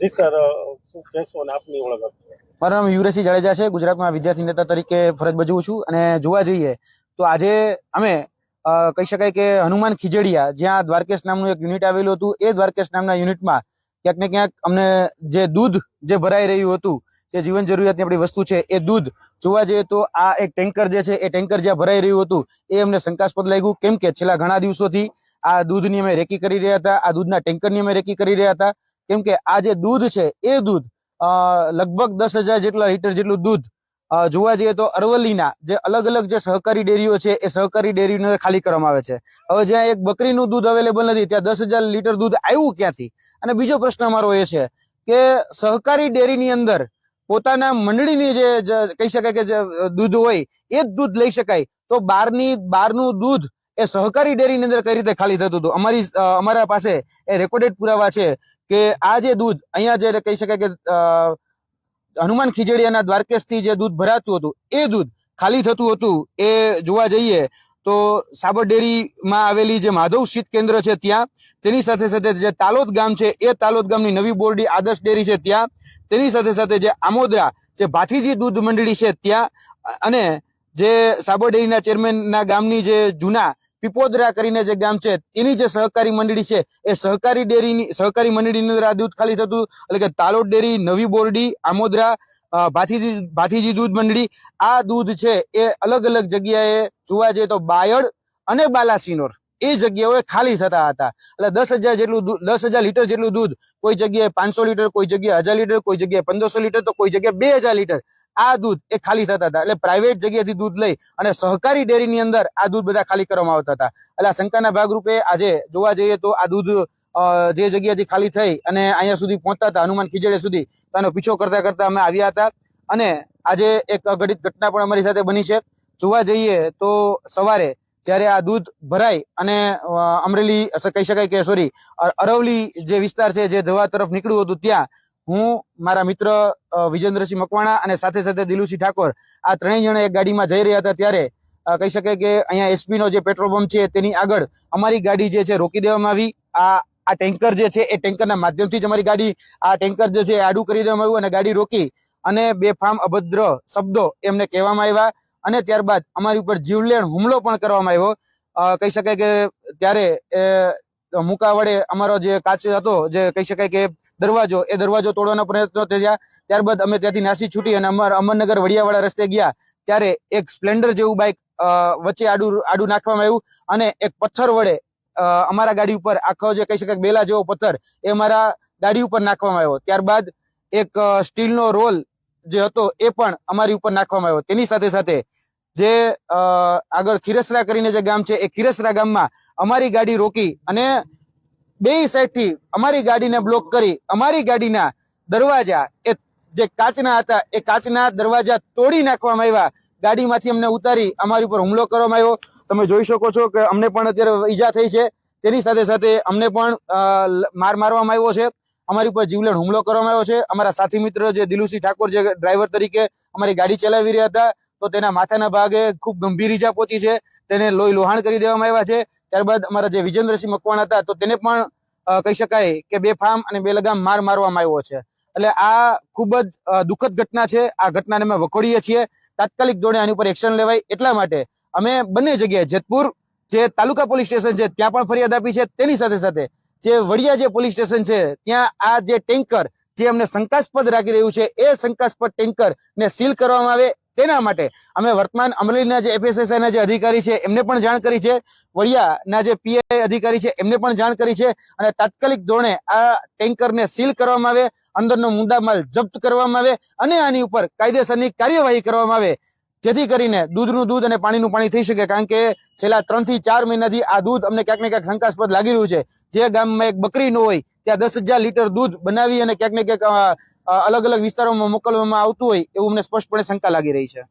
જી sir, શું કહેશો અને આપની ઓળખ આપશો? મારું નામ યુવરાજસિંહ જાડેજા છે. ગુજરાતમાં વિદ્યાર્થી નેતા તરીકે ફરજ બજવું છું. અને જોવા જઈએ તો આજે અમે કહી શકાય કે હનુમાન ખીજડીયા, જ્યાં દ્વારકેશ નામનું એક યુનિટ આવેલું હતું, એ દ્વારકેશ નામના યુનિટમાં ક્યાંક ને ક્યાંક અમને જે દૂધ જે ભરાઈ રહ્યું હતું, જે જીવન જરૂરિયાતની આપણી વસ્તુ છે, એ દૂધ જોવા જઈએ તો આ એક ટેન્કર જે છે, એ ટેન્કર જ્યાં ભરાઈ રહ્યું હતું એ અમને શંકાસ્પદ લાગ્યું. કેમ કે છેલ્લા ઘણા દિવસોથી આ દૂધની અમે રેકી કરી રહ્યા હતા, આ દૂધના ટેન્કરની અમે રેકી કરી રહ્યા હતા. કેમ કે આ જે દૂધ છે એ દૂધ લગભગ 10,000 જેટલા લીટર જેટલું દૂધ જોવા જઈએ તો અરવલ્લીના જે અલગ અલગ જે સહકારી ડેરીઓ છે એ સહકારી ડેરીને ખાલી કરવામાં આવે છે. હવે જ્યાં એક બકરીનું દૂધ અવેલેબલ નથી, ત્યાં 10,000 લીટર દૂધ આવ્યું ક્યાંથી? અને બીજો પ્રશ્ન અમારો એ છે કે સહકારી ડેરીની અંદર પોતાના મંડળીની જે કહી શકાય કે જે દૂધ હોય એ જ દૂધ લઈ શકાય, તો બહારનું દૂધ એ સહકારી ડેરીની અંદર કઈ રીતે ખાલી થતું હતું? અમારા પાસે એ રેકોર્ડેડ પુરાવા છે કે આ જે દૂધ અહીંયા જે કહી શકાય કે હનુમાન ખીજડીયાના દ્વારકેશથી જે દૂધ ભરાતું હતું એ દૂધ ખાલી થતું હતું. એ જોવા જઈએ તો સાબર ડેરીમાં આવેલી જે માધવ શીત કેન્દ્ર છે ત્યાં, તેની સાથે સાથે જે તાલોદ ગામ છે એ તાલોદ ગામની નવી બોરડી આદર્શ ડેરી છે ત્યાં, તેની સાથે સાથે જે આમોદરા જે ભાથીજી દૂધ મંડળી છે ત્યાં, અને જે સાબર ડેરીના ચેરમેનના ગામની જે જૂના પીપોદરા કરીને જે ગામ છે તેની જે સહકારી મંડળી છે એ સહકારી મંડળીની અંદર આ દૂધ ખાલી થતું. એટલે કે તાલોદ ડેરી, નવી બોરડી, આમોદરા, ભાથીજી દૂધ મંડળી, આ દૂધ છે એ અલગ અલગ જગ્યાએ જોવા જઈએ તો બાયડ અને બાલાસિનોર એ જગ્યાઓએ ખાલી થતા હતા. એટલે 10,000 લીટર જેટલું દૂધ કોઈ જગ્યાએ 500 લીટર, કોઈ જગ્યાએ 1,000 લીટર, કોઈ જગ્યાએ 1,500 લીટર, તો કોઈ જગ્યાએ 2,000 લીટર આ દૂધ એ ખાલી થતા હતા. એટલે પ્રાઇવેટ જગ્યાએથી દૂધ લઈ અને સહકારી ડેરીની અંદર આ દૂધ બધા ખાલી કરવામાં આવતા હતા. એટલે આ શંકાના ભાગરૂપે આજે જોવા જઈએ તો આ દૂધ જે જગ્યાથી ખાલી થઈ અને અહીંયા સુધી પહોંચતા હતા, હનુમાન ખીજડીયા સુધી, તેનો પીછો કરતા કરતા અમે આવ્યા હતા. અને આજે એક અઘટિત ઘટના પણ અમારી સાથે બની છે. જોવા જઈએ તો સવારે જ્યારે આ દૂધ ભરાય અને અમરેલી કહી શકાય કે અરવલી જે વિસ્તાર છે જે ધવા તરફ નીકળ્યું હતું, ત્યાં હું, મારા મિત્ર વિજેન્દ્રસિંહ મકવાણા અને સાથે સાથે દિલુસિંહ ઠાકોર, આ ત્રણેય જણા એક ગાડીમાં જઈ રહ્યા હતા. ત્યારે કહી શકાય કે અહીંયા એસપી નો જે પેટ્રોલ પંપ છે તેની આગળ અમારી ગાડી જે છે રોકી દેવામાં આવી. આ ટેન્કર જે છે એ ટેન્કરના માધ્યમથી જ અમારી ગાડી, આ ટેન્કર જે છે આડું કરી દેવામાં આવ્યું અને ગાડી રોકી અને બેફામ અભદ્ર શબ્દો એમને કહેવામાં આવ્યા. અને ત્યારબાદ અમારી ઉપર જીવલેણ હુમલો પણ કરવામાં આવ્યો. કહી શકાય કે ત્યારે મુકા વડે અમારો જે કાચ હતો, જે કહી શકાય કે દરવાજો, એ દરવાજો તોડવાનો પ્રયત્ન થયા. ત્યારબાદ અમે ત્યાંથી નાસી છૂટી અને અમરનગર વડિયાવાળા રસ્તે ગયા ત્યારે એક સ્પ્લેન્ડર જેવું બાઇક વચ્ચે આડું નાખવામાં આવ્યું અને એક પથ્થર વડે અમારા ગાડી ઉપર, આખો જે કહી શકાય બેલા જેવો પથ્થર એ અમારા ગાડી ઉપર નાખવામાં આવ્યો. ત્યારબાદ એક સ્ટીલનો રોલ જે હતો એ પણ અમારી ઉપર નાખવામાં આવ્યો. તેની સાથે સાથે જે આગળ ખીરસરા કરીને જે ગામ છે એ ખીરસરા ગામમાં અમારી ગાડી રોકી અને બે સાઈડથી અમારી ગાડીને બ્લોક કરી અમારી ગાડીના દરવાજા એ જે કાચના હતા એ કાચના દરવાજા તોડી નાખવામાં આવ્યા. ગાડીમાંથી અમને ઉતારી અમારી ઉપર હુમલો કરવામાં આવ્યો. તમે જોઈ શકો છો કે અમને પણ અત્યારે ઈજા થઈ છે. તેની સાથે સાથે અમને પણ મારવામાં આવ્યો છે. અમારી ઉપર જીવલેણ હુમલો કરવામાં આવ્યો છે. અમારા સાથી મિત્ર જે દિલુસિંહ ઠાકોર, જે ડ્રાઈવર તરીકે અમારી ગાડી ચલાવી રહ્યા હતા, તો તેના માથાના ભાગે ખૂબ ગંભીર ઈજા પહોંચી છે. તેને લોહી લોહાણ કરી દેવામાં આવ્યા છે. ત્યારબાદ અમારા જે વિજેન્દ્રસિંહ મકવાણા હતા, તો તેને પણ કહી શકાય કે બેફામ અને બેલગામ મારવામાં આવ્યો છે. એટલે આ ખૂબ જ દુઃખદ ઘટના છે. આ ઘટનાને અમે વખોડીએ છીએ. તાત્કાલિક ધોરણે આની ઉપર એક્શન લેવાય એટલા માટે અમે બંને જગ્યાએ, જેતપુર જે તાલુકા પોલીસ સ્ટેશન છે ત્યાં પણ ફરિયાદ આપી છે. તેની સાથે સાથે જે વડિયા જે પોલીસ સ્ટેશન છે ત્યાં આ જે ટેન્કર જે અમને શંકાસ્પદ રાખી રહ્યું છે એ શંકાસ્પદ ટેન્કર ને સીલ કરવામાં આવે તેના માટે અમે વર્તમાન અમરેલીના જે FSSAI ના જે અધિકારી છે એમને પણ જાણ કરી છે. વડિયાના જે PI અધિકારી છે એમને પણ જાણ કરી છે. અને તાત્કાલિક ધોરણે આ ટેન્કરને સીલ કરવામાં આવે, અંદરનો મુદ્દામાલ જપ્ત કરવામાં આવે અને આની ઉપર કાયદેસરની કાર્યવાહી કરવામાં આવે, જેથી કરીને દૂધનું દૂધ અને પાણીનું પાણી થઈ શકે. કારણ કે છેલ્લા 3 થી 4 મહિનાથી આ દૂધ અમને ક્યાંક ને ક્યાંક શંકાસ્પદ લાગી રહ્યું છે. જે ગામમાં એક બકરી ન હોય ત્યાં 10,000 લીટર દૂધ બનાવી અને ક્યાંક ને ક્યાંક અલગ અલગ વિસ્તારોમાં મોકલવામાં આવતું હોય એવું અમને સ્પષ્ટપણે શંકા લાગી રહી છે.